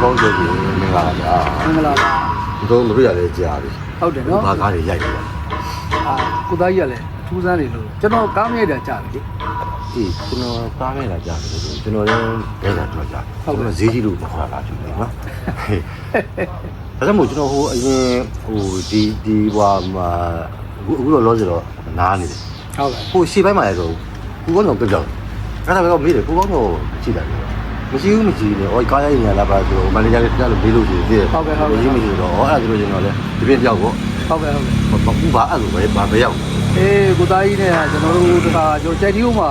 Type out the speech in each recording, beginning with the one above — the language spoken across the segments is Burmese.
ကောင်းကြပြီမင်္ဂလာပါမင်္ဂလာပါတို့မတွေ့ရလဲကြားပြီဟုတ်တယ်နော်ဘာကားတွေရိုက်တယ်ကိုသားကြီးကလည်းအထူးဆန်းနေလို့ကျွန်တော်ကားမြိုက်တာကြားတယ်လေအေးကျွန်တော်ကားမြိုက်တာကြားတယ်ကျွန်တော်လည်းဒဲတာတော့ကြားဟုတ်ကဲ့ဈေးကြီးလို့ခေါ်လာကြည့်တယ်နော်ဒါကြောင့်မို့ကျွန်တော်ဟိုအရင်ဟိုဒီဟွာမှာအခုတော့လောစတော့နားနေတယ်ဟုတ်ကဲ့ဟိုရှေ့ပိုင်းမှာလည်းဆိုကိုကောင်းတော့ပြောက်အဲ့ဒါပဲမေးတယ်ကိုကောင်းတော့ကြည့်တယ်မရှိဘူးမရှိဘူး။အော်ကားရိုက်နေလာပါဆိုတော့မန်နေဂျာလည်းကြားလို့မေးလို့ရှိသေးတယ်။ဟုတ်ကဲ့ဟုတ်ကဲ့မရှိတော့အဲ့ဒါဆိုကျွန်တော်လည်းဒီပြင်ပြောက်ပေါ့။ဟုတ်ကဲ့ဟုတ်ကဲ့။ဘာဘာအဲ့လိုပဲရောက်။ကိုသားကြီးနဲ့ကျွန်တော်တို့တခါကျွန်တော်ကြိုက်တီးဦးမှာ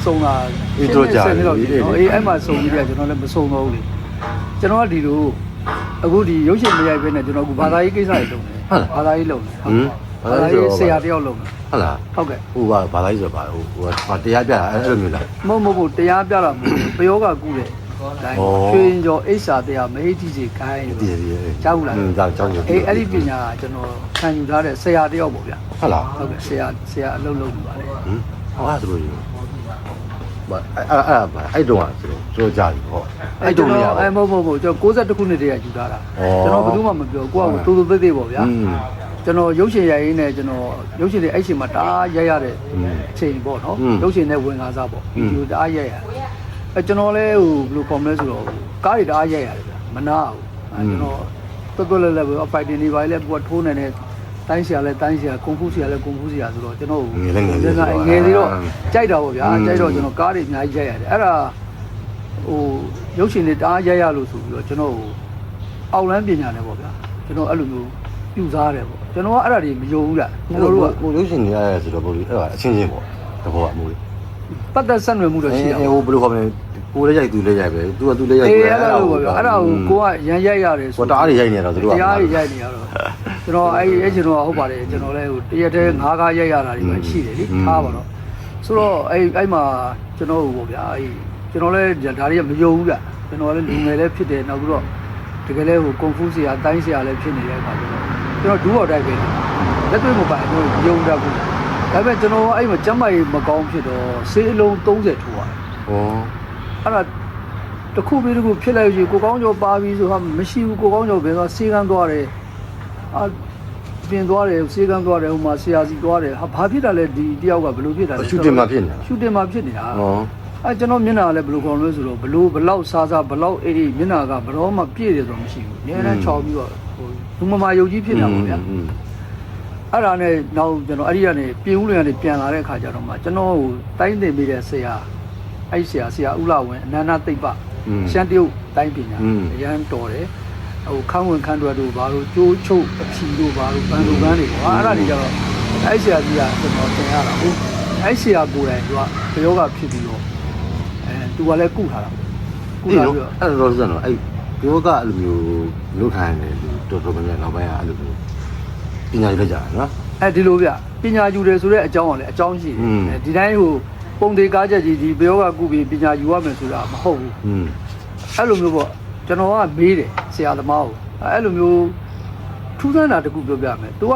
စုံတာဒီတော့ကြာပြီ။အဲ့မှာစုံပြီးတော့ကျွန်တော်လည်းမစုံတော့ဘူးလေ။ကျွန်တော်ကဒီလိုအခုဒီရုပ်ရှင်မရိုက်ဘဲနဲ့ကျွန်တော်ကဘာသာရေးကိစ္စတွေလုပ်နေ။ဘာသာရေးလုပ်နေ။ဘာသာရေးဆရာတယောက်လုပ်နေ။ဟုတ်လား။ဟုတ်ကဲ့။ဟိုဘာသာရေးဆိုပါဟိုတရားပြတာအဲ့လိုမျိုးလား။မဟုတ်တရားပြတာမဟုတ်ဘူး။ပယောဂကူးတယ်။ရွှေကျော်အိဆာတရားမဟိတိစီခိုင်းကြားဘူးလားကြားအဲ့ဒီပညာကကျွန်တော်ခံယူထားတဲ့ဆရာတယောက်ပေါ့ဗျာဟုတ်လားဟုတ်ကဲ့ဆရာအလုပ်လုပ်နေပါတယ်ဟင်ဟောအဲ့ဒါဆိုလို့အဲ့တော့ဆိုတော့ကြားပြီဟောအဲ့တော့မဟုတ်ကျွန်တော်62ခုနှစ်တည်းကယူထားတာကျွန်တော်ဘယ်သူမှမပြောကိုကတူတူသေးသေးပေါ့ဗျာကျွန်တော်ရုပ်ရှင်ရိုက်ရင်းနဲ့ကျွန်တော်ရုပ်ရှင်တွေအဲ့ချိန်မှာတအားရိုက်ရတဲ့အချိန်ပေါ့နော်ရုပ်ရှင်နဲ့ဝင်ကားစားပေါ့ဗီဒီယိုတအားရိုက်ရကျွန်တော်လည်းဟိုဘယ်လိုခေါ်မလဲဆိုတော့ကားတွေတအားရိုက်ရတယ်ဗျမနာဘူးကျွန်တော်တော်လည်းပဲဖိုက်တင်နေပါလေကိုထိုးနေတဲ့တိုင်းဆရာလည်းတိုင်းဆရာကွန်ဖူးဆရာလည်းကွန်ဖူးဆရာဆိုတော့ကျွန်တော်ငယ်သေးတော့ကြိုက်တာပေါ့ဗျာကြိုက်တော့ကျွန်တော်ကားတွေအများကြီးရိုက်ရတယ်အဲ့ဒါဟိုရုပ်ရှင်တွေတအားရိုက်ရလို့ဆိုပြီးတော့ကျွန်တော်အောက်လန်းပညာနဲ့ပေါ့ဗျာကျွန်တော်အဲ့လိုမျိုးပြုစားတယ်ပေါ့ကျွန်တော်ကအဲ့ဒါတွေမယုံဘူးလားကျွန်တော်တို့ကဟိုရုပ်ရှင်တွေရဆိုတော့ဘို့အဲ့ဒါအချင်းချင်းပေါ့တဘောအမိုးပတ်သက်ဆက်နွယ်မှုတော့ရှိတာဟိုဘယ်လိုခေါ်မလဲကိုလည်းရိုက်သူလည်းရိုက်ပဲသူကသူလည်းရိုက်ပဲအဲ့ဒါကိုကိုကရန်ရိုက်ရတယ်ဆိုတော့တအားတွေရိုက်နေတော့သူတို့ကတရားတွေရိုက်နေရတော့ကျွန်တော်အဲ့ကျွန်တော်ဟုတ်ပါတယ်ကျွန်တော်လည်းဟိုတရက်တည်း9ကားရိုက်ရတာတွေပဲရှိတယ်လေထားပါတော့ဆိုတော့အဲ့မှာကျွန်တော်ဟိုဗျာကျွန်တော်လည်းဒါတွေကမယုံဘူးဗျကျွန်တော်လည်းလူငယ်လည်းဖြစ်တယ်နောက်ပြီးတော့တကယ်လည်းဟိုကွန်ဖူးဆရာတိုင်းဆရာလည်းဖြစ်နေတဲ့အခါကျတော့ကျွန်တော်ဒူးတော်တိုက်ပဲလက်တွေ့မပိုင်ကျွန်တော်ယုံတတ်ဘူးဒါပေမဲ့ကျွန်တော်အဲ့မှာကျမ်းမာရေးမကောင်းဖြစ်တော့ဆေးအလုံး30ထိုးရတယ်ဩအဲ့ဒါတခုပြီးတခုဖြစ်လိုက်ပြီကိုကောင်းကျော်ပါပြီဆိုတာမရှိဘူးကိုကောင်းကျော်ဘယ်တော့စေကန်းသွားတယ်ပြင်သွားတယ်စေကန်းသွားတယ်ဟိုမှာဆရာစီသွားတယ်ဟာဘာဖြစ်တာလဲဒီတယောက်ကဘယ်လိုဖြစ်တာလဲရှူတင်မှာဖြစ်နေတာရှူတင်မှာဖြစ်နေတာကျွန်တော်မျက်နှာလည်းဘယ်လိုခေါ်လို့ဆိုတော့ဘလောက်စားဘလောက်အေးမျက်နှာကဘရောမှပြည့်တယ်ဆိုမရှိဘူးအများနဲ့ချောင်းပြီးတော့ဟိုလူမမာယုတ်ကြီးဖြစ်တာပေါ့ဗျာအဲ့ဒါနဲ့နောက်ကျွန်တော်အဲ့ဒီကနေပြင်ဦးလွင်ကနေပြန်လာတဲ့အခါကျတော့မှကျွန်တော်ဟိုတိုင်းတင်ပေးတဲ့ဆရာအဲ့ဆရာဦးလာဝင်အနန္တသိပ္ပရှမ်းတရုတ်တိုင်းပညာအရန်တော်တယ်ဟိုခန်းဝင်ခန်းတွယ်တို့ဘာလို့ကျိုးချုပ်အဖြီတို့ဘာလို့ဘန်လူကန်းတွေပေါ့အဲ့ဒါတွေကျတော့အဲ့ဆရာကြီးကကျွန်တော်သင်ရတာဟုတ်အဲ့ဆရာကိုယ်တိုင်သူကဘယောဂဖြစ်ပြီးတော့သူကလည်းကုထားတာကုထားပြီးတော့အဲ့တော့ဆိုတော့အဲ့ဘယောဂအဲ့လိုမျိုးလုပ်ခိုင်းတယ်တော်တော်များများနောက်ပိုင်းကအဲ့လိုမျိုးပညာယူလိုက်ကြတာနော်ဒီလိုဗျပညာယူတယ်ဆိုတဲ့အကြောင်းကလည်းအကြောင်းရှိတယ်ဒီတိုင်းဟိုပုံသေးကားချက်ကြီးဒီဘယောဂကုပြီးပညာယူရမယ်ဆိုတာမဟုတ်ဘူးအဲ့လိုမျိုးပေါ့ကျွန်တော်ကမေးတယ်ဆရာသမားကိုအဲ့လိုမျိုးထူးဆန်းတာတခုပြောပြမယ်သူက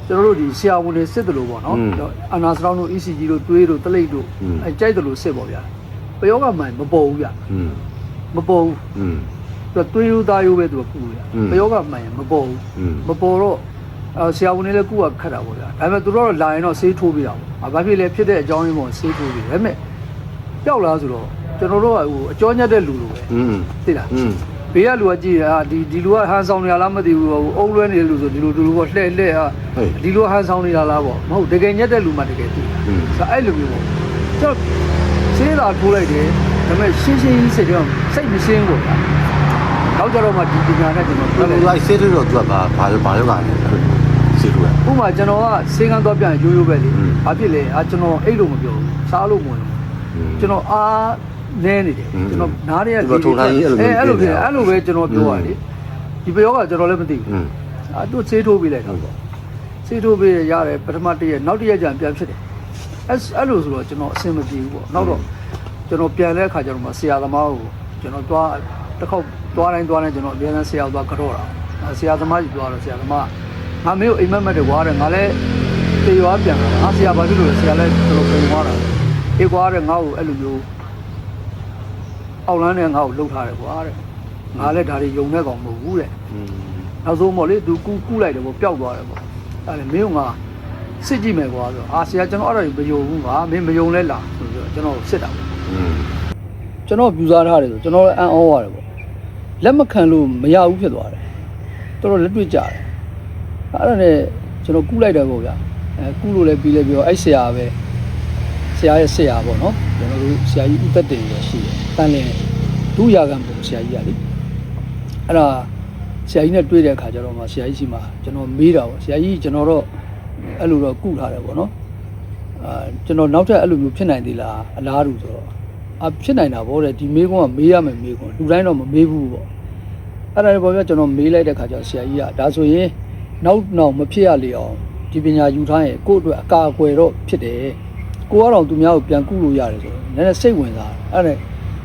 ကျွန်တော်တို့ဒီဆရာဝန်တွေစစ်တယ်လို့ပေါ့နော်အနာစတောင်းတို့ ECG တို့တွေးတို့တလိပ်တို့ကြိုက်တယ်လို့စစ်ပေါ့ဗျာဘယောဂမှန်မပေါ်ဘူးဗျမပေါ်ဘူးသူတွေးရိုးသားရိုးပဲသူကကုရဘယောဂမှန်မပေါ်ဘူးမပေါ်တော့ဆရာဝန်တွေလည်းကုကခတ်တာပေါ့ဗျာဒါပေမဲ့သူတို့လာရင်တော့ဆေးထိုးပြီးတာပေါ့ဘာဖြစ်လဲဖြစ်တဲ့အကြောင်းရင်းပေါ့ဆေးထိုးပြီးဒါပေမဲ့ပျောက်လားဆိုတော့ကျွန်တော်တို့ကဟိုအကြောညက်တဲ့လူလိုပဲသိလားဘေးကလူကကြည့်တာဒီလူကဟန်ဆောင်နေရလားမသိဘူးအုံလွဲနေတဲ့လူဆိုဒီလိုပေါ့လှဲ့ဟာဒီလိုဟန်ဆောင်နေတာလားပေါ့မဟုတ်တကယ်ညက်တဲ့လူမှတကယ်သိဆိုအဲ့လိုမျိုးပေါ့ကျွန်တော်ဆေးလာထိုးလိုက်တယ်ဒါပေမဲ့ရှင်းစိတ်တော့စိတ်မရှင်းဘူးဗျာနောက်ကြတော့မှဒီပညာနဲ့ကျွန်တော်ပြောလိုက်ဆေးထိုးတော့သူကဘာလို့ကလဲဆေးထိုးရဥပမာကျွန်တော်ကဆေးကန်းသွားပြန်ရိုးပဲလေဘာဖြစ်လဲကျွန်တော်အဲ့လိုမပြောဘူးစားလို့မဝင်ဘူးကျွန်တော်အားနဲနေတယ်ကျွန်တော်နားရရဲ့ထုံတိုင်းအဲ့လိုပဲကျွန်တော်ပြောရလေဒီဘယောကကျွန်တော်လည်းမသိဘူးသူဆေးထိုးပေးလိုက်တော့ဆေးထိုးပေးရတယ်ပထမတစ်ရက်နောက်တစ်ရက်ကျန်ပြန်ဖြစ်တယ်အဲ့လိုဆိုတော့ကျွန်တော်အဆင်မပြေဘူးပေါ့နောက်တော့ကျွန်တော်ပြန်တဲ့အခါကျတော့ဆရာသမားကိုကျွန်တော်တစ်ခေါက်သွားတိုင်းကျွန်တော်အပြန်ဆရာသွားကြော့တာဆရာသမားကြီးသွားတော့ဆရာသမားငါမင်းကိုအိမ်မက်မက်တွေဝါတယ်ငါလည်းတေရွာပြန်လာဆရာဘာဖြစ်လို့လဲဆရာလည်းတော်တော်ပြန်သွားတာအေးကွာတဲ့ငါ့ကိုအဲ့လိုမျိုးအောက်လန်းနဲ့ငါ့ကိုလှုပ်ထားတယ်ကွာတဲ့ ငါလည်းဒါတွေယုံတဲ့ကောင်မဟုတ်ဘူးတဲ့နောက်ဆုံးပေါ့လေသူကူးလိုက်တယ်ပေါ့ပျောက်သွားတယ်ပေါ့အဲ့ဒါမင်းကငါစစ်ကြည့်မယ်ကွာဆိုအာဆရာကျွန်တော်အဲ့ဒါမယုံဘူးကွာမင်းမယုံလဲလားဆိုပြီးတော့ကျွန်တော်စစ်တာပေါ့ကျွန်တော်ပြူစားထားတယ်ဆိုကျွန်တော်လည်းအံ့ဩရတယ်ပေါ့လက်မခံလို့မရဘူးဖြစ်သွားတယ်တော်တော်လက်တွေ့ကြတယ်အဲ့ဒါနဲ့ကျွန်တော်ကူးလိုက်တယ်ပေါ့ဗျာကူးလို့လည်းပြီးလဲပြီးတော့အဲ့ဆရာပဲဆရာရဲ့ဆရာပေါ့နော်ကျွန်တော်တို့ဆရာကြီးဥသက်တင်ရရှိတယ်တန်လင်းဒုရာခံပုံဆရာကြီးကလေအဲ့ဒါဆရာကြီးနဲ့တွေ့တဲ့အခါကျတော့မှဆရာကြီးရှိမှကျွန်တော်မေးတာပေါ့ဆရာကြီးကျွန်တော်တော့အဲ့လိုတော့ကုထားတယ်ပေါ့နော်ကျွန်တော်နောက်ထပ်အဲ့လိုမျိုးဖြစ်နိုင်သေးလားအလားတူဆိုတော့ဖြစ်နိုင်တာပေါ့တဲ့ဒီမေးခွန်းကမေးရမယ်မေးခွန်းလူတိုင်းတော့မမေးဘူးပေါ့အဲ့ဒါလည်းပေါ့ဗျာကျွန်တော်မေးလိုက်တဲ့အခါကျတော့ဆရာကြီးကဒါဆိုရင်နောက်မဖြစ်ရလေအောင်ဒီပညာယူထားရင်ကိုယ့်အတွက်အကာအကွယ်တော့ဖြစ်တယ်ကိုကတော့သူများကိုပြန်ကုလို့ရတယ်ဆိုတော့နည်းနည်းစိတ်ဝင်စားအဲ့ဒ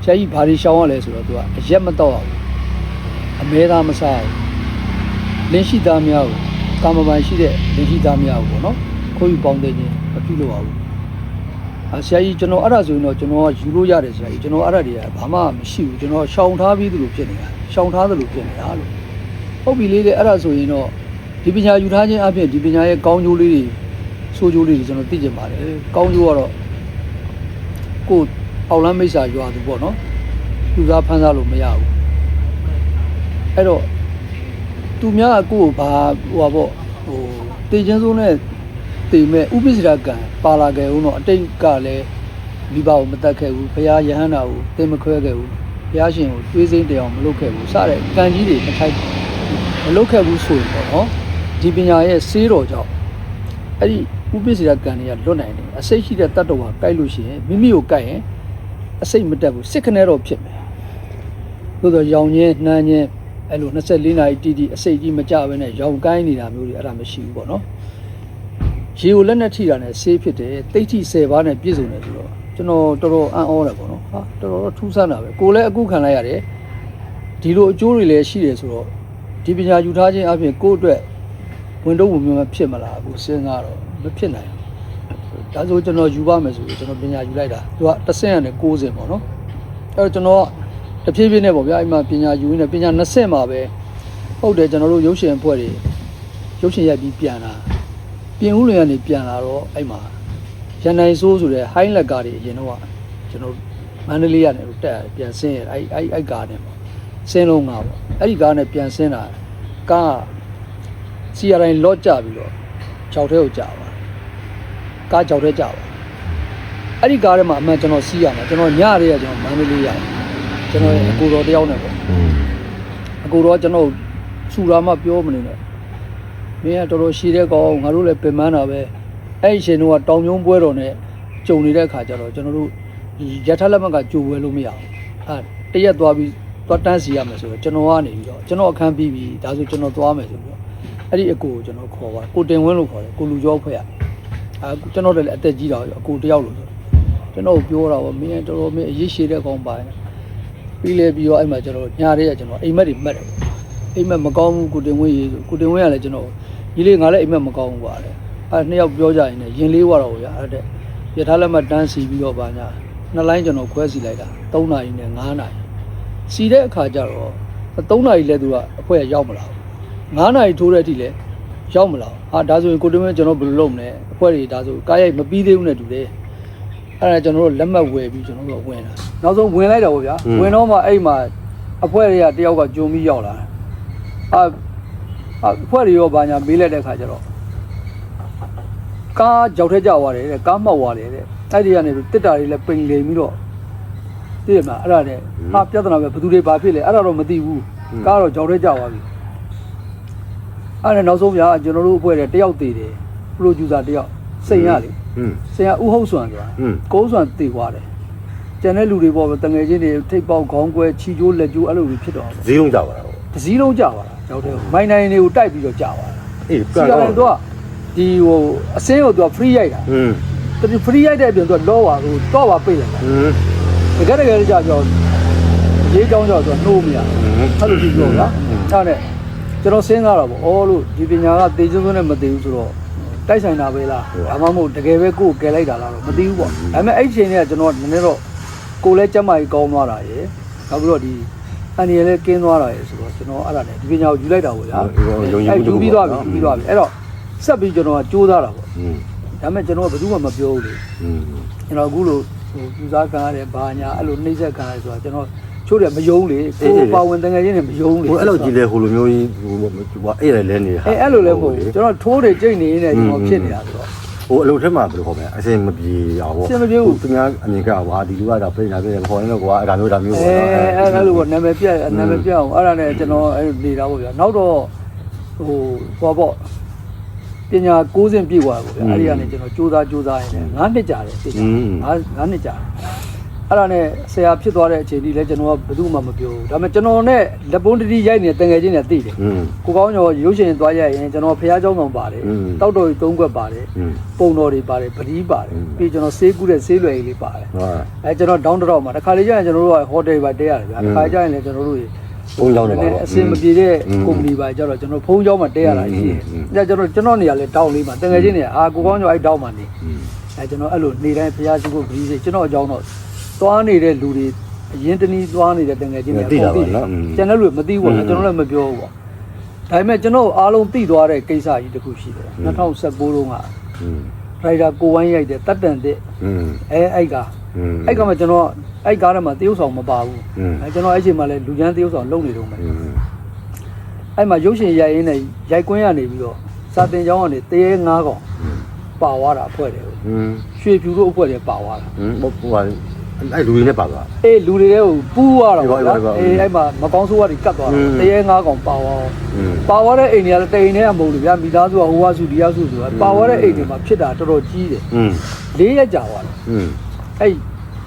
ါဆရာကြီးဘာတွေရှောင်ရလဲဆိုတော့သူကအရက်မတော့အောင်အမဲသားမစားဘူးလင်းရှိသားများကိုကာမပိုင်ရှိတဲ့လင်းရှိသားများကိုပေါ့နော်ခိုးယူပေါင်းတဲ့ချင်းမပြုလို့ပါဘူးဆရာကြီးကျွန်တော်အဲ့ဒါဆိုရင်တော့ကျွန်တော်ကယူလို့ရတယ်ဆရာကြီးကျွန်တော်အဲ့ဒါတွေကဘာမှမရှိဘူးကျွန်တော်ရှောင်ထားပြီးသလိုဖြစ်နေတာရှောင်ထားသလိုဖြစ်နေတာလို့ဟုတ်ပြီလေအဲ့ဒါဆိုရင်တော့ဒီပညာယူထားခြင်းအပြင်ဒီပညာရဲ့ကောင်းကျိုးလေးတွေဆိုးကျိုးလေးတွေကျွန်တော်သိကြပါတယ်ကောင်းကျိုးကတော့ကိုအောက်လမ်းမိတ်ဆာရွာသူပေါ့နော်သူစားဖမ်းစားလို့မရဘူးအဲ့တော့သူများကကိုယ့်ကိုဘာပေါ့တေချင်းစိုးနဲ့တေမဲ့ဥပိ္ပဇာကံပါလာခဲ့ဦးတော့အတိတ်ကလည်းမိဘကိုမတတ်ခဲ့ဘူးဘုရားယဟန္တာကိုတင်မခွဲခဲ့ဘူးဘုရားရှင်ကိုတွေးစိမ့်တရားမလုပ်ခဲ့ဘူးစတဲ့ကံကြီးတွေမထိုက်မလုပ်ခဲ့ဘူးဆိုရင်ပေါ့နော်ဒီပညာရဲ့စေးတော်ကြောင့်အဲ့ဒီဥပိ္ပဇာကံတွေကလွတ်နိုင်တယ်အစိတ်ရှိတဲ့တတ္တဝါကိုက်လို့ရှိရင်မိမိကိုကိုက်ရင်အစိတ်မတက်ဘူးစစ်ခနဲ့တော့ဖြစ်မယ်သို့တော့ရောင်ချင်းနှမ်းချင်းအဲ့လို24နာရီတီအစိတ်ကြီးမကြဘဲနဲ့ရောင်ကိုင်းနေတာမျိုးတွေအဲ့ဒါမရှိဘူးပေါ့နော်ရေကိုလက်နဲ့ထိတာနဲ့ဆေးဖြစ်တယ်တိတ်ထိ10ပါးနဲ့ပြည့်စုံတယ်ဆိုတော့ကျွန်တော်တော်တော်အံ့ဩတယ်ပေါ့နော်ဟာတော်တော်ထူးဆန်းတာပဲကိုလည်းအခုခံလိုက်ရတယ်ဒီလိုအကျိုးတွေလည်းရှိတယ်ဆိုတော့ဒီပညာယူထားခြင်းအပြင်ကိုယ့်အတွက်ဝင်တော့ဝင်မဖြစ်မလားအခုစဉ်းစားတော့မဖြစ်နိုင်ဘူးဒါဆိုကျွန်တော်ယူပါမယ်ဆိုပြီးကျွန်တော်ပညာယူလိုက်တာသူက10နဲ့90ပေါ့နော်အဲ့တော့ကျွန်တော်တဖြည်းဖြည်းနဲ့ပေါ့ဗျာအိမ်မှာပညာယူနေပညာ20မှာပဲဟုတ်တယ်ကျွန်တော်တို့ရုပ်ရှင်အဖွဲ့တွေရုပ်ရှင်ရိုက်ပြီးပြန်လာပြင်ဦးလွင်ကနေပြန်လာတော့အဲ့မှာရန်နိုင်စိုးဆိုတဲ့ဟိုင်းလက်ကားတွေအရင်တော့ကျွန်တော်မန္တလေးကနေတက်ပြန်ဆင်းရအဲ့ကားနဲ့ပေါ့ဆင်းလုံးကားပေါ့အဲ့ဒီကားနဲ့ပြန်ဆင်းတာကားစီရတိုင်းလော့ကြပြီးတော့ကြောက်ထဲကိုကြာပါကားကြောက်ထဲကြာပါအဲ့ဒီကားထဲမှာအမှန်ကျွန်တော်စီးရမှာကျွန်တော်ညရဲကျွန်တော်မန္တလေးရတယ်ကျွန်တော်အကိုတော်တယောက်နဲ့ပေါ့အကိုတော်ကျွန်တော်စူရာမှပြောမနေနဲ့မင်းကတော်တော်ရှိတဲ့ကောင်ငါတို့လည်းပင်ပန်းတာပဲအဲ့ဒီရှင်တို့ကတောင်ကျုံပွဲတော်နဲ့ကြုံနေတဲ့အခါကျတော့ကျွန်တော်တို့ရထလက်မကကြိုဝဲလို့မရဘူးတရက်သွားပြီးသွားတန်းစီရမယ်ဆိုတော့ကျွန်တော်ကနေပြီးတော့ကျွန်တော်အခန်းပြီးပြီဒါဆိုကျွန်တော်သွားမယ်ဆိုပြီးတော့အဲ့ဒီအကိုကိုကျွန်တော်ခေါ်ပါကိုတင်ဝင်းလို့ခေါ်တယ်ကိုလူကျော်ဖွဲ့ရကျွန်တော်လည်းအသက်ကြီးတာအကိုတယောက်လို့ဆိုကျွန်တော်ပြောတာပေါ့မင်းတော်တော်မင်းအရေးရှိတဲ့ကောင်ပါပြီးလဲပြီးတော့အဲ့မှာကျွန်တော်ညာရဲကျွန်တော်အိမ်မက်တွေမှတ်တယ်အိမ်မက်မကောင်းဘူးကိုတင်ဝင်းရေးကိုတင်ဝင်းကလည်းကျွန်တော်ဒီလေးငါလည်းအိမ်မက်မကောင်းဘူးပါလေနှစ်ယောက်ပြောကြရင်လည်းရင်လေးဝါတော့ဗျာအဲ့တဲ့ရထားလက်မှတ်တန်းစီပြီးတော့ဗာညာနှစ်လိုင်းကျွန်တော်ခွဲစီလိုက်တာ3နာရီနဲ့9နာရီစီတဲ့အခါကျတော့3နာရီလဲသူကအဖွဲရောက်မလာဘူး9နာရီထိုးတဲ့အထိလဲရောက်မလာဘူးဒါဆိုရင်ကိုတင်ဝင်းကျွန်တော်ဘယ်လိုလုပ်မလဲအဖွဲတွေဒါဆိုကားရိုက်မပြီးသေးဘူးနဲ့တူတယ်အဲ့ဒါကျွန်တော်တို့လက်မှတ်ဝယ်ပြီးကျွန်တော်တို့ဝင်လာနောက်ဆုံးဝင်လိုက်တာပေါ့ဗျာဝင်တော့မှအဲ့မှာအဖွဲတွေကတယောက်ကကြုံပြီးရောက်လာအဖွဲတွေရောဘာညာမေးလိုက်တဲ့ခါကျတော့ကားကြောက်ထဲကြသွားတယ်တဲ့ကားမှောက်သွားတယ်တဲ့အဲ့ဒီကနေတစ်တာတွေလည်းပိန်လိမ်ပြီးတော့သိရမလားအဲ့ဒါနဲ့ပြဿနာပဲဘယ်သူတွေဘာဖြစ်လဲအဲ့ဒါတော့မသိဘူးကားတော့ကြောက်ထဲကြသွားပြီအဲ့ဒါနောက်ဆုံးဗျာကျွန်တော်တို့အဖွဲ့တွေတယောက်တည်တယ်ပရိုဂျူဆာတယောက်စိန်ရလေစိန်ရဥဟုတ်စွမ်းဆိုတာကုန်းစွမ်းတည်သွားတယ်ကျန်တဲ့လူတွေပေါ့တငယ်ချင်းတွေထိပ်ပေါက်ခေါင်းကွဲချီကျိုးလက်ကျိုးအဲ့လိုတွေဖြစ်တော့ဈေးုံကြပါလားတစည်းလုံးကြပါလားကြောက်ထဲမိုင်းနိုင်တွေကိုတိုက်ပြီးတော့ကြပါလားအေးပြန်တော့ဒီဟိုအစင်းကိုသူက free ရိုက်တာသူ free ရိုက်တဲ့အပြင်သူကလောပါဟိုတော့ပါပိတ်လိုက်တာတကယ်ကြာကြောရေးကြောင်းကြောသူကနှိုးမရအဲ့လိုဖြစ်ပြောလားအဲ့နဲ့ကျွန်တော်စဉ်းစားတော့ဗောအော်လို့ဒီပညာကတေကျွန်းနဲ့မသေးဘူးဆိုတော့တိုက်ဆိုင်တာပဲလားဒါမှမဟုတ်တကယ်ပဲကိုယ်ကယ်လိုက်တာလားတော့မသိဘူးပေါ့ဒါပေမဲ့အဲ့ဒီချိန်ကကျွန်တော်နည်းနည်းတော့ကိုယ်လဲကြက်မကြီးကောင်းသွားတာရယ်နောက်ပြီးတော့ဒီ အန်ဒီလည်းကင်းသွားတာရယ်ဆိုတော့ကျွန်တော်အဲ့ဒါနဲ့ဒီပညာကိုယူလိုက်တာပေါ့ဗျာ ယူ ပြီးသွားပြီပြီးသွားပြီအဲ့တော့ဆက်ပြီးကျွန်တော်ကကြိုးစားတာပေါ့ဒါပေမဲ့ကျွန်တော်ကဘယ်သူမှမပြောဘူးလေကျွန်တော်အခုလို့ဟိုပူစားခံရတယ်ဘာညာအဲ့လိုနှိမ့်ဆက်ခံရတယ်ဆိုတာကျွန်တော်ချိုးတယ်မယုံလေကိုပါဝင်တကယ်ချင်းနဲ့မယုံလေ ဟိုအဲ့လိုကြည့်လေဟိုလိုမျိုးကြီးဟိုအဲ့ရလဲနေဟာ အဲ့လိုလည်းမဟုတ်ဘူးကျွန်တော်ထိုးတွေကြိတ်နေနေကျွန်တော်ဖြစ်နေတာဆိုတော့ ဟိုအလုပ်ထက်မှာဘယ်လိုခေါ်မလဲအစင်မပြေအောင်ပေါ့သူများအမြင်ကအဒီလူကတော့ပြင်လာပြင်ခေါ်နေတော့ကွာအဲ့ဒါမျိုးပေါ့ အဲ့လိုပေါ့နာမည်ပြအောင်အဲ့ဒါနဲ့ကျွန်တော်အဲ့နေတာပေါ့ဗျာနောက်တော့ဟိုပေါ့ပညာ6ဆင့်ပြည့်သွားပေါ့ဗျာအဲ့ဒီကနေကျွန်တော်စူးစမ်းရင်းနဲ့9နှစ်ကြာတယ်သိကြ9နှစ်ကြာအဲ့ဒါနဲ့ဆရာဖြစ်သွားတဲ့အချိန်ကြီးလဲကျွန်တော်ကဘယ်သူမှမပြောဘူးဒါပေမဲ့ကျွန်တော်နဲ့လက်ပုံးတတိရိုက်နေတန်ငယ်ချင်းနဲ့သိတယ်ကိုကောင်းကျော်ရုပ်ရှင်သွားရရင်ကျွန်တော်ဖះเจ้าဆောင်ပါတယ်တောက်တော်ကြီး3ခွက်ပါတယ်ပုံတော်တွေပါတယ်ပတိပါတယ်ပြီးကျွန်တော်ဆေးကူးတဲ့ဆေးလွယ်ကြီးလေးပါတယ်အဲကျွန်တော်ဒေါင်းတော့မှာတစ်ခါလေကျရင်ကျွန်တော်တို့ကဟိုတယ်ပါတဲရတယ်ဗျာတစ်ခါကျရင်လည်းကျွန်တော်တို့ဖုန်းကြောင်းနေပါ အစင်မပြေတဲ့ကုမ္ပဏီပါကြတော့ကျွန်တော်ဖုန်းကြောင်းမှာတဲရတာရှိတယ်ကျွန်တော်နေရာလဲတောင်းလေးမှာတန်ငယ်ချင်းတွေကကိုကောင်းကျော်အဲ့တောင်းမှာနေအဲကျွန်တော်အဲ့လိုနေတိုင်းဖះရှိဖို့ဂရီးစိကျွန်တော်အကြောင်းတော့သွားနေတဲ့လူတွေအရင်တနည်းသွားနေတဲ့တန်ငယ်ချင်းတွေသိတာပါနော်ကျွန်တော်တို့မသိဘူးပေါ့ကျွန်တော်လည်းမပြောဘူးပေါ့ဒါပေမဲ့ကျွန်တော်အားလုံးသိသွားတဲ့ကိစ္စကြီးတစ်ခုရှိတယ်2019တုန်းကရိုက်တာကိုဝိုင်းရိုက်တဲ့တတ်တန်တဲ့အဲ့ကမှကျွန်တော်အဲ့ကားထဲမှာတရုပ်ဆောင်မပါဘူးကျွန်တော်အဲ့ချိန်မှာလည်းလူချမ်းတရုပ်ဆောင်လုပ်နေတော့မယ်အဲ့မှာရုပ်ရှင်ရိုက်ရင်းနဲ့ရိုက်ကွင်းရနေပြီးတော့စာတင်ကျောင်းကနေတရေ9កောင်ပါသွားတာအဖွဲ့တယ်ရွှေဖြူတို့အဖွဲ့တယ်ပါသွားတာဟိုအဲ့လူတွေနဲ့ပါသွားအေးလူတွေလည်းပူးသွားတာပေါ့ဗျာအေးအဲ့မှာမကောင်းဆိုးတွေကတ်သွားတာတရေ9កောင်ပါသွားတဲ့အိမ်တွေကတိမ်ထဲကမဟုတ်လို့ဗျာမိသားစုကဟိုဝါစုဒီဝါစုဆိုတာပါသွားတဲ့အိမ်တွေမှာဖြစ်တာတော်တော်ကြီးတယ်4ရက်ကြာသွားတယ်အဲ့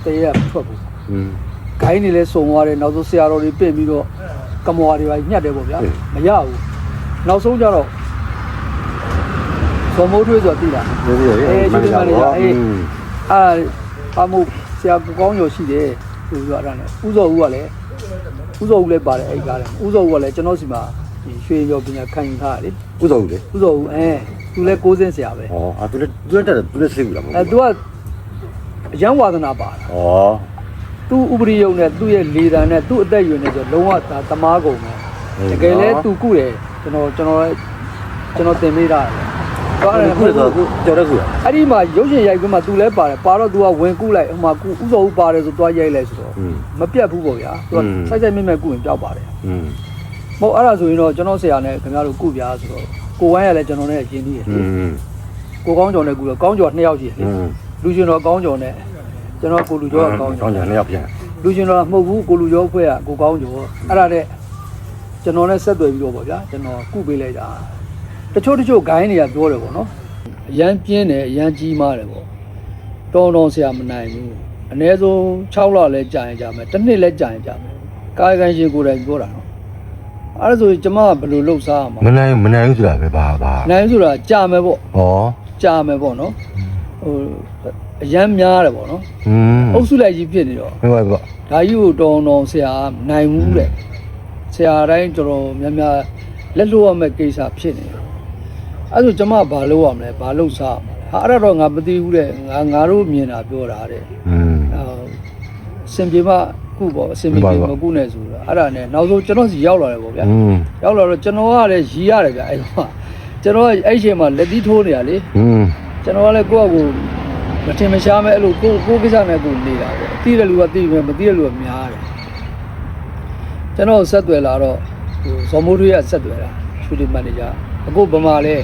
တရေကထွက်ဘူးဂိုင်းတွေလည်းစုံသွားတယ်နောက်ဆုံးဆရာတော်တွေပြင်ပြီးတော့ကမွာတွေပါညှက်တယ်ပေါ့ဗျာမရဘူးနောက်ဆုံးကျတော့ဇော်မိုးထွေးဆိုတော့သိလားအေးကျွေးမလေးအေးအမှုဆရာကူကောင်းကျော်ရှိတယ်ဆိုပြီးတော့အဲ့ဒါနဲ့ဥဇော်ဦးကလည်းဥဇော်ဦးလည်းပါတယ်အဲ့ကားလည်းဥဇော်ဦးကလည်းကျွန်တော်စီမှာဒီရွှေရောပညာခံယူထားတယ်ဥဇော်ဦးလေဥဇော်ဦးသူလည်း6ဆင့်ဆရာပဲဩသူလည်းတက်တယ်သူလည်းသိဘူးလားမဟုတ်သူကအရန်ဝါသနာပါဩသူဥပရိယုံနဲ့သူ့ရဲ့လေတံနဲ့သူ့အသက်အရွယ်နဲ့ဆိုလုံးဝသမားကုန်ပဲတကယ်လဲသူကုတယ်ကျွန်တော်သင်ပေးတာဘာလဲကုတော့ကြော်တဲ့ကုရအဲ့ဒီမှာရုပ်ရှင်ရိုက်ပြီးမှသူလဲပါတယ်ပါတော့ तू ကဝင်ကုလိုက်ဟိုမှာကုဥစောဦးပါတယ်ဆိုသွားရိုက်လိုက်ဆိုတော့မပြတ်ဘူးပေါ့ဗျာ तू ကစိုက်မြင့်ကုရင်ပျောက်ပါတယ်မဟုတ်အဲ့ဒါဆိုရင်တော့ကျွန်တော်ဆရာနဲ့ခင်ဗျားတို့ကုပြားဆိုတော့ကိုဝိုင်းရလဲကျွန်တော်နဲ့ရင်းနှီးတယ်ကိုကောင်းကျော်နဲ့ကုတော့ကောင်းကျော်2ယောက်ရှိတယ်လူရှင်တော်ကောင်းကျော်နဲ့ကျွန်တော်ကိုလူကျော်ကောင်းကျော်2ယောက်ပြန်လူရှင်တော်မဟုတ်ဘူးကိုလူကျော်ဖွဲ့ကကိုကောင်းကျော်အဲ့ဒါနဲ့ကျွန်တော်နဲ့ဆက်သွယ်ပြီးတော့ပေါ့ဗျာကျွန်တော်ကုပေးလိုက်တာတချို့ဂိုင်းတွေကပြောတယ်ပေါ့နော်အရန်ပြင်းတယ်အရန်ကြီးမားတယ်ပေါ့တော်ဆရာမနိုင်ဘူးအနည်းဆုံး6လလဲကြာရင်ကြာမယ်တစ်နှစ်လဲကြာရင်ကြာမယ်ကာယကံရှင်ကိုယ်တိုင်ပြောတာနော်အဲ့ဒါဆိုရင်ကျမကဘယ်လိုလှုပ်ရှားရမှာမနိုင်ဘူးဆိုတာပဲဘာနိုင်ဆိုတာကြာမယ်ပေါ့ကြာမယ်ပေါ့နော်ဟိုအရန်များတယ်ပေါ့နော်အုပ်စုလိုက်ကြီးဖြစ်နေတော့ဟုတ်ပါပေါ့ဒါကြီးကိုတော်ဆရာနိုင်ဘူးတဲ့ဆရာတိုင်းတော်များများလက်လွတ်ရမယ့်ကိစ္စဖြစ်နေတယ်အဲ့ဆိုကျမဘာလုပ်ရမလဲဘာလုပ်စားဟာအဲ့တော့ငါမသိဘူးတဲ့ငါတို့မြင်တာပြောတာတဲ့စင်ပြေမကုပေါ့အစင်ပြေမကုနဲ့ဆိုတော့အဲ့ဒါနဲ့နောက်ဆုံးကျွန်တော်စီရောက်လာတယ်ပေါ့ဗျာရောက်လာတော့ကျွန်တော်ကလည်းရီးရတယ်ဗျအဲ့တော့ကျွန်တော်ကအဲ့ချိန်မှာလက်သီးထိုးနေရလေကျွန်တော်ကလည်းကိုယ့်အကူမထင်မရှားမဲ့အဲ့လိုကိုကိစ္စနဲ့ကိုနေတာပေါ့သိတဲ့လူကသိမယ်မသိတဲ့လူကများတယ်ကျွန်တော်ဆက်သွယ်လာတော့ဟိုဇော်မိုးထွေးကဆက်သွယ်တာရှူတင်မန်နေဂျာအခုဗမာလဲ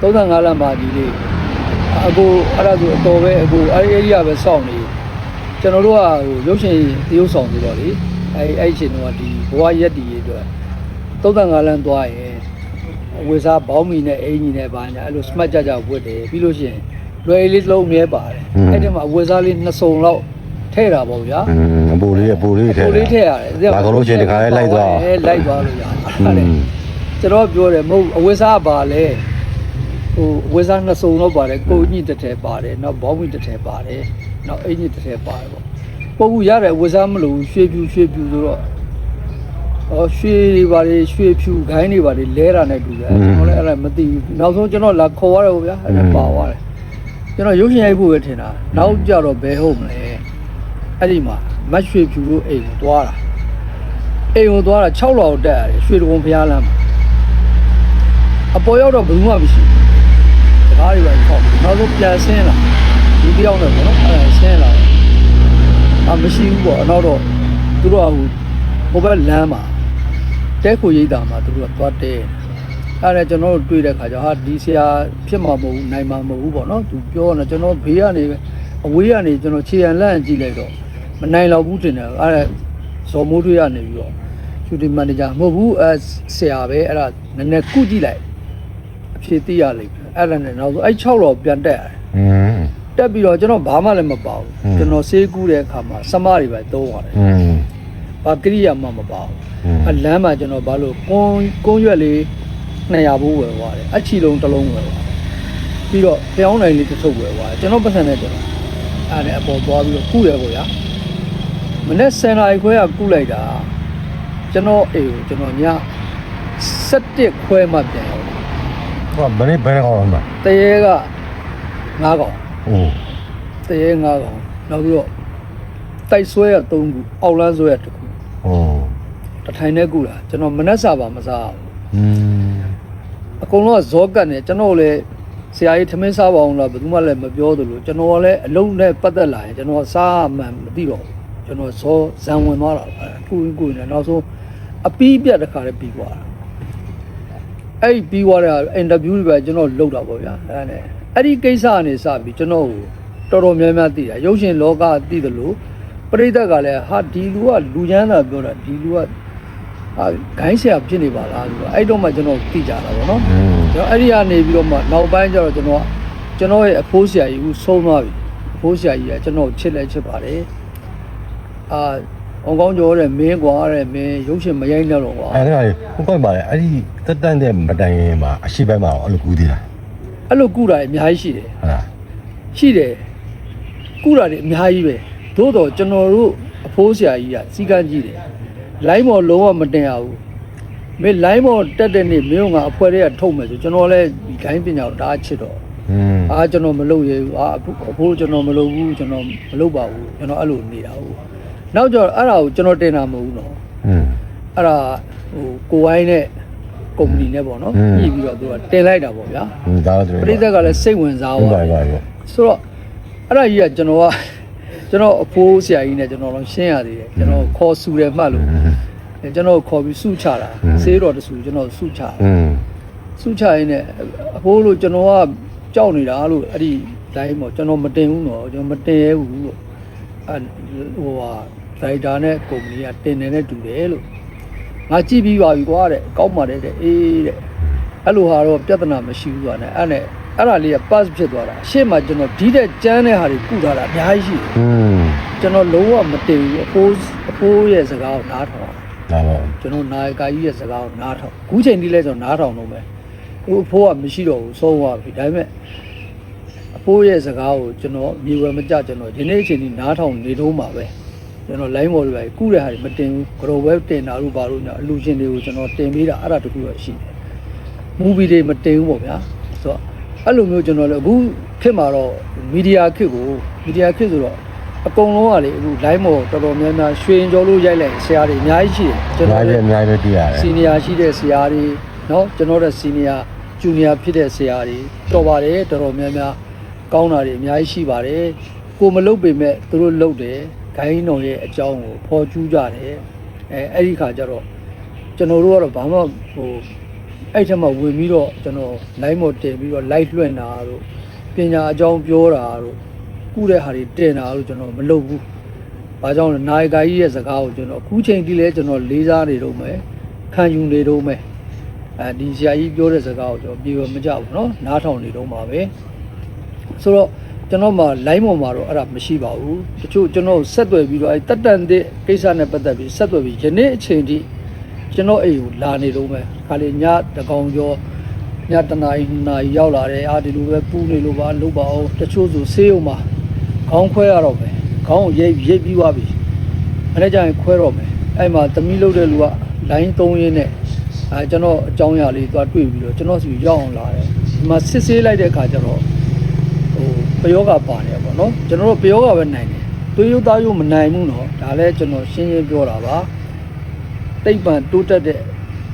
35လမ်းပါကြီးလေးအခုအဲ့ဒါဆိုအတော်ပဲအခုအဲ့ဒီကပဲစောင့်နေကျွန်တော်တို့ကဟိုရုပ်ရှင်တရုပ်ဆောင်ဆိုတော့လေအဲ့အချိန်တုန်းကဒီဘဝရက်တီရေးအတွက်35လမ်းသွားရင်ဝေစားဘောင်းမီနဲ့အင်ကြီးနဲ့ပါညာအဲ့လို smart ကြဝတ်တယ်ပြီးလို့ရှိရင်လွယ်လေးလုံးမြဲပါတယ်အဲ့ဒီမှာဝေစားလေး2စုံလောက်ထည့်တာပေါ့ဗျာအပူလေးထည့်ရတယ်ဒါကတော့ချင်းတခါလိုက်သွားလို့ရတယ်ကျွန်တော်ပြောတယ်မဟုတ်အဝေစားပါလေဟိုဝေစား2စုံလောက်ပါတယ်ကိုညှိတစ်ထည်ပါတယ်နောက်ဘောင်းမီတစ်ထည်ပါတယ်နောက်အင်ကြီးတစ်ထည်ပါတယ်ပေါ့ပုံဘူးရတယ်ဝေစားမလို့ရွှေဖြူဆိုတော့ရွှေတွေပါလေရွှေဖြူဂိုင်းတွေပါလေလဲတာနဲ့တူတယ်ကျွန်တော်လည်းအဲ့ဒါမသိဘူးနောက်ဆုံးကျွန်တော်လာခေါ်ရတယ်ဗျာအဲ့ဒါပါသွားတယ်ကျွန်တော်ရုပ်ရှင်ရိုက်ဖို့ပဲထင်တာနောက်ကြတော့ဘယ်ဟုတ်မလဲအဲ့ဒီမှာမတ်ရွှေဖြူတို့အိမ်ကိုသွားတာ အိမ်ကိုသွားတာ6လောက်တက်ရတယ်ရွှေတုံဖျားလမ်းအပေါ်ရောက်တော့ဘယ်သူမှမရှိဘူးတကားတွေပဲခေါက်နောက်ဆုံးပြန်ဆင်းလာဒီတယောက်နဲ့ပေါ့နော်အဲဆင်းလာမရှိဘူးပေါ့နောက်တော့သူတို့ကဟိုဘက်လမ်းမှာတဲခိုရိပ်တာမှာသူတို့ကသွားတဲအဲ့ဒါကျွန်တော်တို့တွေ့တဲ့ခါကျဟာဒီဆရာဖြစ်မှာမဟုတ်ဘူးနိုင်မှာမဟုတ်ဘူးပေါ့နော်သူပြောနေကျွန်တော်ဘေးကနေအဝေးကနေကျွန်တော်ခြေရန်လန့်ကြည့်လိုက်တော့မနိုင်တော့ဘူးတင်တယ်အဲ့ဒါဇော်မိုးထွေးကနေပြီးတော့ရှူတင်မန်နေဂျာမဟုတ်ဘူးဆရာပဲအဲ့ဒါနည်းနည်းကုကြည့်လိုက်အဖြေသိရလိမ့်မယ်အဲ့ဒါနဲ့နောက်ဆုံးအဲ့6လောက်ပြန်တက်ရတယ်တက်ပြီးတော့ကျွန်တော်ဘာမှလည်းမပါဘူးကျွန်တော်ဆေးကူးတဲ့အခါမှာစမတွေပဲသုံးရတယ်ဘာကိရိယာမှမပါဘူးအလမ်းမှာကျွန်တော်ဘာလို့ကုန်းရွက်လေး200ဘိုးဝယ်သွားတယ်အချီလုံးတစ်လုံးဝယ်သွားပြီးတော့ဖျောင်းနိုင်လေးတစ်ထုပ်ဝယ်သွားတယ်ကျွန်တော်ပတ်စံနဲ့ကျွန်တော်အဲ့ဒါအပေါ်သွားပြီးတော့ကုရဲပေါ့ဗျာမနေ့10နာရီခွဲကကုလိုက်တာကျွန်တော်အိမ်ကိုကျွန်တော်ည7ခွဲမှပြန်ရောက်တယ်ဟောဘယ်နဲ့ကောင်းမှာတရေက9កောင်အိုးတရေ9កောင်နောက်ပြီးတော့တိုက်ဆွဲရ3ခုအောက်လမ်းဆွဲရ1ခုအိုးတထိုင်နဲ့ကုတာကျွန်တော်မနေ့စာပါမစားဘူးအကုန်လုံးကဇောကတ်နေကျွန်တော်လည်းဆရာကြီးထမင်းစားပါအောင်လားဘယ်သူမှလည်းမပြောသလိုကျွန်တော်လည်းအလုံးနဲ့ပတ်သက်လာရင်ကျွန်တော်စားမှန်မသိတော့ကျွန်တော်ဇောဇံဝင်သွားတာခုခုနေနောက်ဆုံးအပီးပြတ်တစ်ခါလည်းပြီးသွားတာအဲ့ပြီးသွားတဲ့အင်တာဗျူးတွေပဲကျွန်တော်လုပ်တာပေါ့ဗျာအဲ့ဒီကိစ္စကနေစပြီးကျွန်တော်တော်တော်များများသိတာရုပ်ရှင်လောကသိသလိုပရိသတ်ကလည်းဟာဒီလူကလူချမ်းသာပြောတာဒီလူကဂိုင်းဆရာဖြစ်နေပါလားဆိုတော့အဲ့တော့မှကျွန်တော်သိကြတာပေါ့နော်ကျွန်တော်အဲ့ဒီကနေပြီးတော့မှနောက်ပိုင်းကျတော့ကျွန်တော်ရဲ့အဖိုးဆရာကြီးဦးဆုံးသွားပြီအဖိုးဆရာကြီးကကျွန်တော်ချစ်လဲချစ်ပါတယ်အောင်ကောင်းကျော်တဲ့မင်းကွာတဲ့မင်းရုပ်ရှင်မရိုက်တော့တော့ကွာအဲ့ဒါကြီးဟုတ်ကဲ့ပါလေအဲ့ဒီတက်တန်းတဲ့မတိုင်ရင်မှာအရှိပိုင်းမှာအဲ့လိုကူးသေးတာအဲ့လိုကူးတာအများကြီးရှိတယ်ဟုတ်လားရှိတယ်ကူးတာတွေအများကြီးပဲသို့တော့ကျွန်တော်တို့အဖိုးဆရာကြီးကစီကန်းကြီးတယ်လိုင်းမော်လုံးဝမတင်ရဘူးမင်းလိုင်းမော်တက်တဲ့နေ့မင်းကအဖွဲတွေကထုတ်မယ်ဆိုကျွန်တော်လည်းဒီဂိုင်းပညာကိုဒါချစ်တော့ကျွန်တော်မလုပ်ရဘူးအဖိုးကျွန်တော်မလုပ်ဘူးကျွန်တော်မလုပ်ပါဘူးကျွန်တော်အဲ့လိုနေတာဟုတ်နောက်ကျတော့အဲ့ဒါကိုကျွန်တော်တင်တာမဟုတ်ဘူးနော်အဲ့ဒါကိုဝိုင်းနဲ့ကုမ္ပဏီနဲ့ပေါ့နော်ပြီးပြီးတော့သူကတင်လိုက်တာပေါ့ဗျာဒါတော့ပရိသတ်ကလည်းစိတ်ဝင်စားသွားတယ်ဆိုတော့အဲ့ဒါကြီးကကျွန်တော်အဖိုးဆရာကြီးနဲ့ကျွန်တော်တော့ရှင်းရသေးတယ်ကျွန်တော်ခေါ်ဆူတယ်မှတ်လို့ကျွန်တော်ခေါ်ပြီးစုချတာဆေးတော်တဆူကျွန်တော်စုချတာစုချရင်းနဲ့အဖိုးလို့ကျွန်တော်ကကြောက်နေတာလို့အဲ့ဒီတိုင်းပေါ့ကျွန်တော်မတင်ဘူးနော်ကျွန်တော်မတင်ရဲဘူးလို့ဒိုက်တာနဲ့ကုမ္ပဏီကတင်နေနဲ့တူတယ်လို့ငါကြည့်ပြီးပါပြီကွာတဲ့ကောက်ပါတယ်တဲ့အေးတဲ့အဲ့လိုဟာတော့ပြဿနာမရှိဘူးကွာနဲ့အဲ့ဒါလေးက pass ဖြစ်သွားတာရှေ့မှာကျွန်တော်ဒီတဲ့ကျန်းတဲ့ဟာတွေကုထားတာအများကြီးရှိတယ်ကျွန်တော်လုံးဝမတင်ဘူးအဖိုးရဲ့စကားကိုနားထောင်တာပါကျွန်တော်နာယကာကြီးရဲ့စကားကိုနားထောင်ခုချိန်ဒီလဲကျွန်တော်နားထောင်တော့မယ်အဖိုးကမရှိတော့ဘူးဆုံးသွားပြီဒါပေမဲ့အဖိုးရဲ့စကားကိုကျွန်တော်မြေဝယ်မကြကျွန်တော်ဒီနေ့အချိန်ဒီနားထောင်နေတော့မှာပဲကျွန်တော် line ပေါ်တွေပဲကုတဲ့ဟာတွေမတင်ဘူးဂရိုပဲတင်တာလို့ပါလို့ညအလူရှင်တွေကိုကျွန်တော်တင်ပေးတာအဲ့ဒါတခုတော့ရှိတယ် movie တွေမတင်ဘူးပေါ့ဗျာဆိုတော့အဲ့လိုမျိုးကျွန်တော်လည်းအခုခေတ်မှာတော့မီဒီယာခေတ်ဆိုတော့အကုန်လုံးကလေအခု line ပေါ်တော်တော်များများရွှေရင်ကျော်လို့ရိုက်လိုက်ဆရာတွေအများကြီးရှိတယ်ကျွန်တော်လည်းအများကြီးတွေ့ရတယ် senior ရှိတဲ့ဆရာတွေเนาะကျွန်တော်တို့ senior junior ဖြစ်တဲ့ဆရာတွေတော်ပါတယ်တော်တော်များများကောင်းတာတွေအများကြီးရှိပါတယ်ကိုမလုပ်ပေမဲ့သူတို့လုပ်တယ်ဂိုင်းတော်ရဲ့အကြောင်းကိုဖော်ကျူးကြတယ်အဲ့ဒီခါကျတော့ကျွန်တော်တို့ကတော့ဘာမှအဲ့ထက်မှဝင်ပြီးတော့ကျွန်တော် line မတင်ပြီးတော့ live လွှင့်တာတို့ပညာအကြောင်းပြောတာတို့ကုတဲ့ဟာတွေတင်တာတို့ကျွန်တော်မလုပ်ဘူး။ဘာကြောင့်လဲနာယကာကြီးရဲ့စကားကိုကျွန်တော်အခုချိန်ထိလဲကျွန်တော်လေးစားနေတော့မယ်ခံယူနေတော့မယ်ဒီဆရာကြီးပြောတဲ့စကားကိုကျွန်တော်ပြေမကြဘူးเนาะနားထောင်နေတော့မှာပဲဆိုတော့ကျွန်တော်မှ line ပေါ်မှာတော့အဲ့ဒါမရှိပါဘူးတချို့ကျွန်တော်ဆက်သွယ်ပြီးတော့အဲ့တက်တန်တဲ့ကိစ္စနဲ့ပတ်သက်ပြီးဆက်သွယ်ပြီးယနေ့အချိန်ထိကျွန်တော်အိမ်ကိုလာနေတော့မယ်ခါလေညတကောင်ကျော်ညတနာရီရောက်လာတယ်ဒီလိုပဲပူနေလို့ပါလုပ်ပါအောင်တချို့ဆိုဆေးရုံမှာခေါင်းခွဲရတော့မယ်ခေါင်းကိုရိပ်ပြီးသွားပြီအဲ့ဒါကြရင်ခွဲတော့မယ်အဲ့မှာသမီးလုပ်တဲ့လူက line 3ရင်းနဲ့ကျွန်တော်အကြောင်းအရာလေးသွားတွေ့ပြီးတော့ကျွန်တော်စီရောက်အောင်လာတယ်ဒီမှာစစ်ဆေးလိုက်တဲ့အခါကျတော့ပယောဂပါနေပေါ့နော်ကျွန်တော်တို့ပယောဂပဲနိုင်တယ်သွေးရုပ်သားရုပ်မနိုင်ဘူးနော်ဒါလည်းကျွန်တော်ရှင်းရှင်းပြောတာပါ တိတ်ပံတိုးတက်တဲ့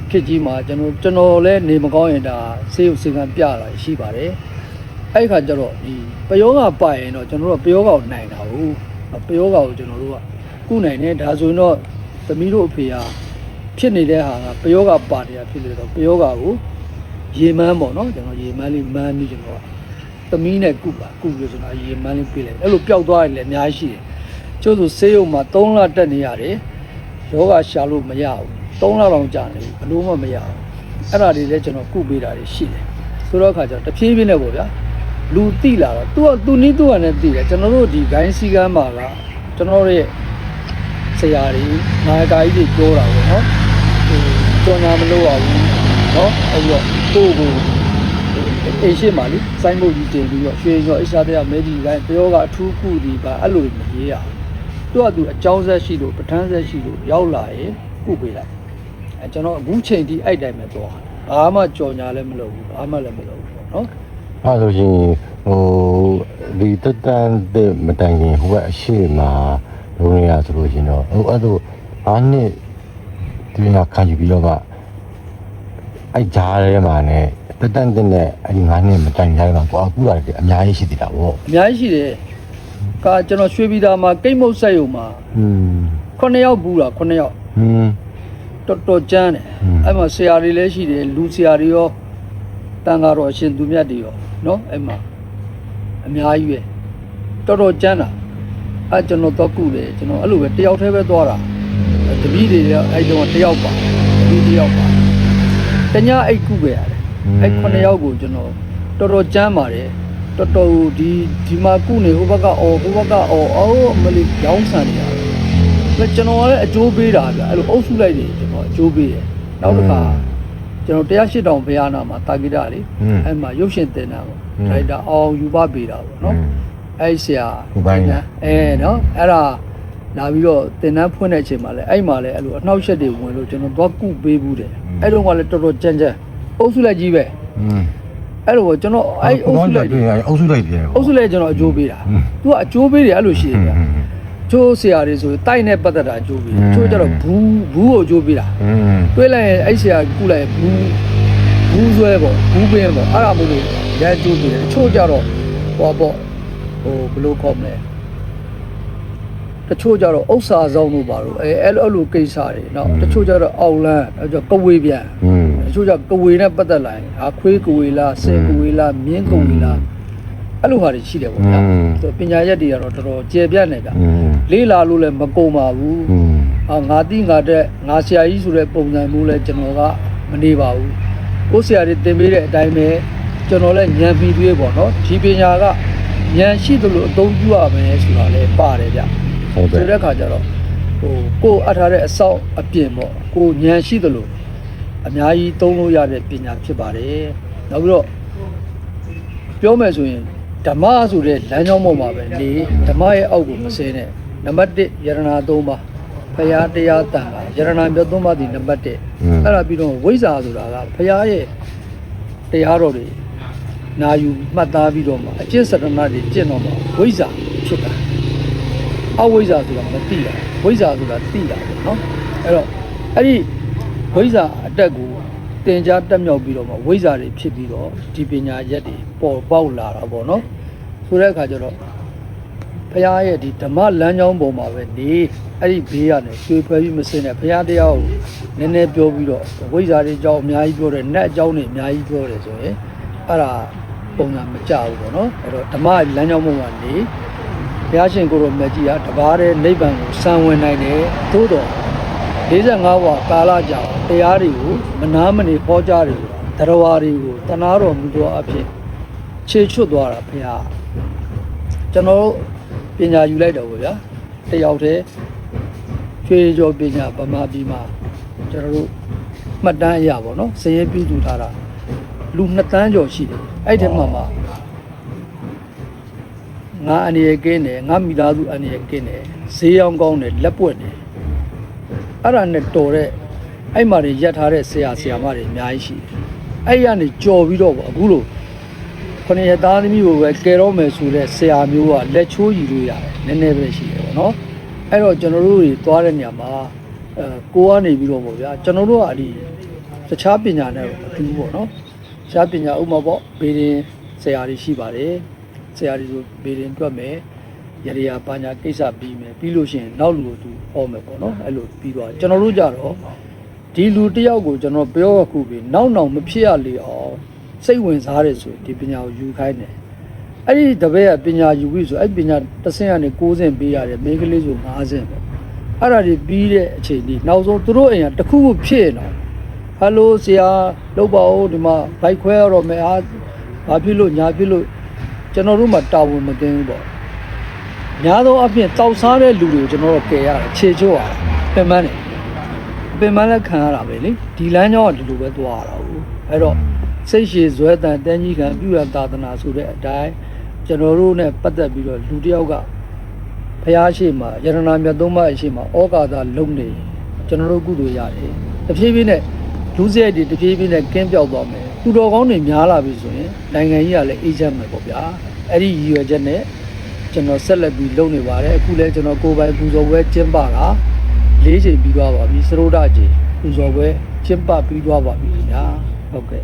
ခေတ်ကြီးမှာကျွန်တော်လည်းနေမကောင်းရင်ဒါဆေးရုံဆေးကမ်းပြတာရှိပါတယ်အဲ့ခါကျတော့ဒီပယောဂပါရင်တော့ကျွန်တော်တို့ပယောဂကိုနိုင်တာဟုတ်ပယောဂကိုကျွန်တော်တို့ကကုနိုင်တယ်ဒါဆိုရင်တော့သမီးတို့အဖေဟာဖြစ်နေတဲ့ဟာကပယောဂပါနေတာဖြစ်လေတော့ပယောဂကိုရေမန်းပေါ့နော်ကျွန်တော်ရေမန်းလေးမန်းပြီးကျွန်တော်သမီးနဲ့ကုပြီးကျွန်တော်ရေမန်းလေးပြေးလိုက်အဲ့လိုပျောက်သွားတယ်လည်းအများကြီးရှိတယ်ကျို့ဆိုဆေးရုံမှာ3လတက်နေရတယ်ယောဂရှာလို့မရဘူး3လတောင်ကြာနေဘူးဘလို့မှမရဘူးအဲ့ဒါတွေလည်းကျွန်တော်ကုပေးတာတွေရှိတယ်ဆိုတော့အခါကျတော့တဖြည်းဖြည်းနဲ့ပေါ့ဗျာလူတိလာတော့သူနီးသူ့နဲ့တိတယ်ကျွန်တော်တို့ဒီဂိုင်းစီကမ်းမှာကကျွန်တော်တို့ရဲ့ဆရာတွေနာယကာကြီးတွေပြောတာပေါ့နော်ကြော်ညာမလို့ရဘူးနော်အဲ့တော့ကိုအေရှိမှလေစိုင်းမုတ်ကြီးတင်ပြီးတော့ရွှေရောအိရှာတဲ့မဲကြီးတိုင်းပြောကအထူးကုဒီပါအဲ့လိုမရေးရဘူးသူကအကြောင်းဆက်ရှိလို့ပဋ္ဌာန်းဆက်ရှိလို့ရောက်လာရင်ကုပေးလိုက်အဲကျွန်တော်အခုချိန်ထိအဲ့တိုင်းပဲသွားဘာမှကြော်ညာလည်းမလုပ်ဘူးဘာမှလည်းမလုပ်ဘူးပေါ့နော် အဲ့ဆိုရင်ဒီတက်တန်တဲ့မတိုင်ခင်ဟိုကအရှိမလုံးရဆိုလို့ရှင်တော့အဲ့ဒါအားနဲ့ဒီကခံယူပြီးတော့ကအဲ့ဂျားထဲမှာ ਨੇ တက်တန်တဲ့အဲ့ဒီ9နှစ်မတိုင်ကြတော့ကိုအခုလာတယ်အများကြီးရှိသေးတာဗော အများကြီးရှိတယ်ကကျွန်တော်ရွှေပြည်သာမှာကိတ်မုတ်ဆက်ယုံမှာ9ယောက်ဘူးလား9ယောက်တော်ကျန်းတယ်အဲ့မှာဆရာတွေလည်းရှိတယ်လူဆရာတွေရောတန်ဃာတော်အရှင်သူမြတ်တွေရောနော်အဲ့မှာအများကြီးပဲတော်ကျန်းတာအဲ့ကျွန်တော်တော့ကုတယ်ကျွန်တော်အဲ့လိုပဲတယောက်တည်းပဲသွားတာတပည့်တွေအဲ့တုန်းကတယောက်ပါတပည့်တယောက်ပါတညအိတ်ကုပဲရတယ်အဲ့9ယောက်ကိုကျွန်တော်ကျန်းပါတယ်တော်ဒီမှာကုနေဟိုဘက်ကဟိုဘက်ကမလေးရောင်းဆန်နေရတယ်ကျွန်တော်လည်းအကျိုးပေးတာဗျအဲ့လိုအုပ်စုလိုက်နေကျွန်တော်အကျိုးပေးတယ်နောက်တစ်ခါကျွန်တော်108တောင်ဘုရားနာမှာတာဂိတလေအဲ့မှာရုပ်ရှင်တင်တာပေါ့ဒါရိုက်တာအောင်ယူပပေးတာပေါ့နော်အဲ့ဆရာနော်အဲ့ဒါလာပြီးတော့တင်တန်းဖွင့်တဲ့အချိန်မှာလဲအဲ့မှာလဲအဲ့လိုအနှောက်အယှက်တွေဝင်လို့ကျွန်တော်သွားကုပေးဘူးတယ်အဲ့တော့ကလည်းတော်ကြမ်းအုပ်စုလိုက်ကြီးပဲအဲ့လိုကျွန်တော်အဲ့အုပ်စုလိုက်တယ်အုပ်စုလိုက်တယ်အုပ်စုလိုက်ကျွန်တော်အကျိုးပေးတာသူကအကျိုးပေးတယ်အဲ့လိုရှိတယ်ဗျချိုးဆရာတွေဆိုတိုက်နဲ့ပတ်သက်တာအကျိုးပေးတယ်ချိုးကြတော့ဘူးကိုအကျိုးပေးတာတွေးလိုက်ရင်အဲ့ဆရာကုလိုက်ဘူးဆွဲပေါ့ဘူးပင်းပေါ့အဲ့ဒါမို့လို့ရဲအကျိုးပေးတယ်ချိုးကြတော့ဟောပေါ့ဟိုဘယ်လိုခေါ်မလဲတချို့ကြတော့ဥစ္စာဆောင်လို့ပါတော့အဲ့လိုကိစ္စတွေเนาะတချို့ကြတော့အောက်လန်းအဲ့ကျကဝေးပြန်တချို့ကြကဝေးနဲ့ပတ်သက်လာရင်ခွေးကဝေးလားဆယ်ကဝေးလားမြင်းကဝေးလားအဲ့လိုဟာတွေရှိတယ်ပေါ့ဗျာပညာရက်တွေကတော့တော်တော်ကျေပြတ်နေကြလေးလာလို့လည်းမကုန်ပါဘူးငါတိငါတက်ငါဆရာကြီးဆိုတဲ့ပုံစံမျိုးလဲကျွန်တော်ကမနေပါဘူးကိုဆရာတွေသင်ပေးတဲ့အတိုင်းပဲကျွန်တော်လည်းဉာဏ်ပြီးသေးပေါ့เนาะဒီပညာကဉာဏ်ရှိသလိုအသုံးပြုရမယ်ဆိုတာလဲပါတယ်ဗျဆိုတဲ့အခါကျတော့ကိုအပ်ထားတဲ့အဆောက်အပြင်ပေါ့ကိုဉာဏ်ရှိသလိုအများကြီးသုံးလို့ရတဲ့ပညာဖြစ်ပါတယ်နောက်ပြီးတော့ပြောမယ်ဆိုရင်ဓမ္မဆိုတဲ့လမ်းကြောင်းပေါ်မှာပဲနေဓမ္မရဲ့အောက်ကိုမဆင်းနဲ့နံပါတ်1ယရဏ3ပါးဖရာတရားတန်ခါယရဏမြတ်3ပါးဒီနံပါတ်1အဲ့ဒါပြီးတော့ဝိဇ္ဇာဆိုတာကဖရာရဲ့တရားတော်တွေနာယူမှတ်သားပြီးတော့မှအကျင့်စရဏတွေကျင့်တော့မှဝိဇ္ဇာဖြစ်တာအဝိဇ္ဇာဆိုတာမသိတာဝိဇ္ဇာဆိုတာသိတာပေါ့နော်အဲ့တော့အဲ့ဒီဝိဇ္ဇာအတက်ကိုတင်ကြားတက်မြောက်ပြီးတော့မှဝိဇ္ဇာတွေဖြစ်ပြီးတော့ဒီပညာရက်တွေပေါ်ပေါက်လာတာပေါ့နော်ဆိုတဲ့အခါကျတော့ဘုရားရဲ့ဒီဓမ္မလမ်းကြောင်းပေါ်မှာပဲနေအဲ့ဒီဘေးကနေရွှေဖွဲပြီးမစင်နဲ့ဘုရားတရားကိုနည်းနည်းပြောပြီးတော့ဝိဇ္ဇာတွေအကြောင်းအများကြီးပြောတယ်နတ်အကြောင်းတွေအများကြီးပြောတယ်ဆိုရင်အဲ့ဒါပုံစံမကြဘူးပေါ့နော်အဲ့တော့ဓမ္မလမ်းကြောင်းပေါ်မှာနေဘုရားရှင်ကိုယ်တော်မြတ်ကြီးကတပါးတဲ့နိဗ္ဗာန်ကိုစံဝင်နိုင်တယ်သို့တော်45ဝါကာလကြာတရားတွေကိုမနာမနေဟောကြားတယ်တရားတွေကိုတနာတော်မူသောအဖြစ်ခြေချွတ်သွားတာဘုရားကျွန်တော်တို့ပညာယူလိုက်တော့ဗျာတယောက်တည်းကျွေးကြောပညာဗမာပြည်မှာကျွန်တော်တို့မှတ်တမ်းအရာပေါ့နော်စရဲပြုစုထားတာလူ2တန်းကျော်ရှိတယ်အဲ့ဒီမှာမှငါအနေရကင်းတယ်ငါမိသားစုအနေရကင်းတယ်ဈေးရောင်းကောင်းတယ်လက်ပွက်တယ်အဲ့ဒါနဲ့တော်တဲ့အဲ့မှာတွေရက်ထားတဲ့ဆရာမတွေအများကြီးရှိတယ်အဲ့ရကနေကြော်ပြီးတော့အခုလို့9ရက်သားသမီးကိုပဲကယ်တော့မယ်ဆိုတဲ့ဆရာမျိုးကလက်ချိုးယူလို့ရတယ်နည်းနည်းပဲရှိတယ်ပေါ့နော်အဲ့တော့ကျွန်တော်တို့တွေသွားတဲ့နေရာမှာ ကိုကနေပြီးတော့ပေါ့ဗျာကျွန်တော်တို့ကဒီတခြားပညာနဲ့အတူပေါ့နော်တခြားပညာဥပမာပေါ့ဘေးရင်ဆရာတွေရှိပါတယ်ဆရာတွေဆိုဘေးရင်တွက်မယ်ရရပညာကိစ္စပြီးမယ်ပြီးလို့ရှိရင်နောက်လူကိုသူဟောမယ်ပေါ့နော်အဲ့လိုပြီးသွားကျွန်တော်တို့ကြတော့ဒီလူတယောက်ကိုကျွန်တော်ပြောခုပြီးနောက်မဖြစ်ရလေအောင်စိတ်ဝင်စားတယ်ဆိုဒီပညာကိုယူခိုင်းတယ်အဲ့ဒီတပည့်ကပညာယူပြီဆိုအဲ့ပညာတစ်ဆင့်ကနေ6ဆင့်ပေးရတယ်မိန်းကလေးဆို5ဆင့်ပေါ့အဲ့ဒါတွေပြီးတဲ့အချိန်ကြီးနောက်ဆုံးသူတို့အိမ်ကတစ်ခုခုဖြစ်နေတော့ဟယ်လိုဆရာလုပ်ပါဦးဒီမှာဘိုက်ခွဲရတော့မယ်ဟာဘာဖြစ်လို့ညာဖြစ်လို့ကျွန်တော်တို့မှတာဝန်မသိဘူးပေါ့များသောအားဖြင့်တောက်စားတဲ့လူတွေကိုကျွန်တော်တို့ကယ်ရတယ်ခြေချိုးရတယ်ပြင်ပန်းတယ်ပြင်ပန်းလည်းခံရတာပဲလေဒီလမ်းကြောင်းကဒီလိုပဲသွားရတာဟုတ်အဲ့တော့စိတ်ရှည်ဇွဲတန်တန်းကြီးကံပြုရသာသနာဆိုတဲ့အတိုင်းကျွန်တော်တို့ ਨੇ ပတ်သက်ပြီးတော့လူတစ်ယောက်ကဖျားရှိမှယရနာမြတ်သုံးပါးရှိမှဩကာသလုံးနေကျွန်တော်တို့ကုသိုလ်ရတယ်တဖြည်းဖြည်းနဲ့လူစရိုက်တွေတဖြည်းဖြည်းနဲ့ကင်းပြောက်သွားမယ်သူတော်ကောင်းတွေများလာပြီဆိုရင်နိုင်ငံကြီးကလည်းအေးချမ်းမယ်ပေါ့ဗျာအဲ့ဒီရည်ရွယ်ချက်နဲ့ကျွန်တော်ဆက်လက်ပြီးလုပ်နေပါတယ်အခုလည်းကျွန်တော်ကိုယ်ပိုင်ပူဇော်ပွဲကျင်းပတာ၄ချိန်ပြီးသွားပါပြီစရိုဒကြီးပူဇော်ပွဲကျင်းပပြီးသွားပါပြီညာဟုတ်ကဲ့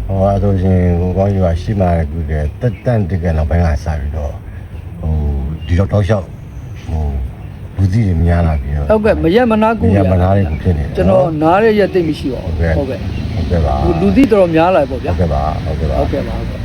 ဟောအဲ့ဆိုရှင်ကိုကောင်းကြီးကရှိမှလည်းကူတယ်တက်တန်တကယ်တော့ဘယ်ကစားပြီးတော့ဒီတော့တောက်လျှောက်လူကြီးတွေများလာပြီးတော့ဟုတ်ကဲ့မရက်မနာကူရမနာတွေဖြစ်နေကျွန်တော်နားရဲ့ရက်သိမ့်မရှိပါဘူးဟုတ်ကဲ့ဟုတ်ကဲ့ပါလူကြီးတော်များလာပေါ့ဗျာဟုတ်ကဲ့ပါဟုတ်ကဲ့ပါ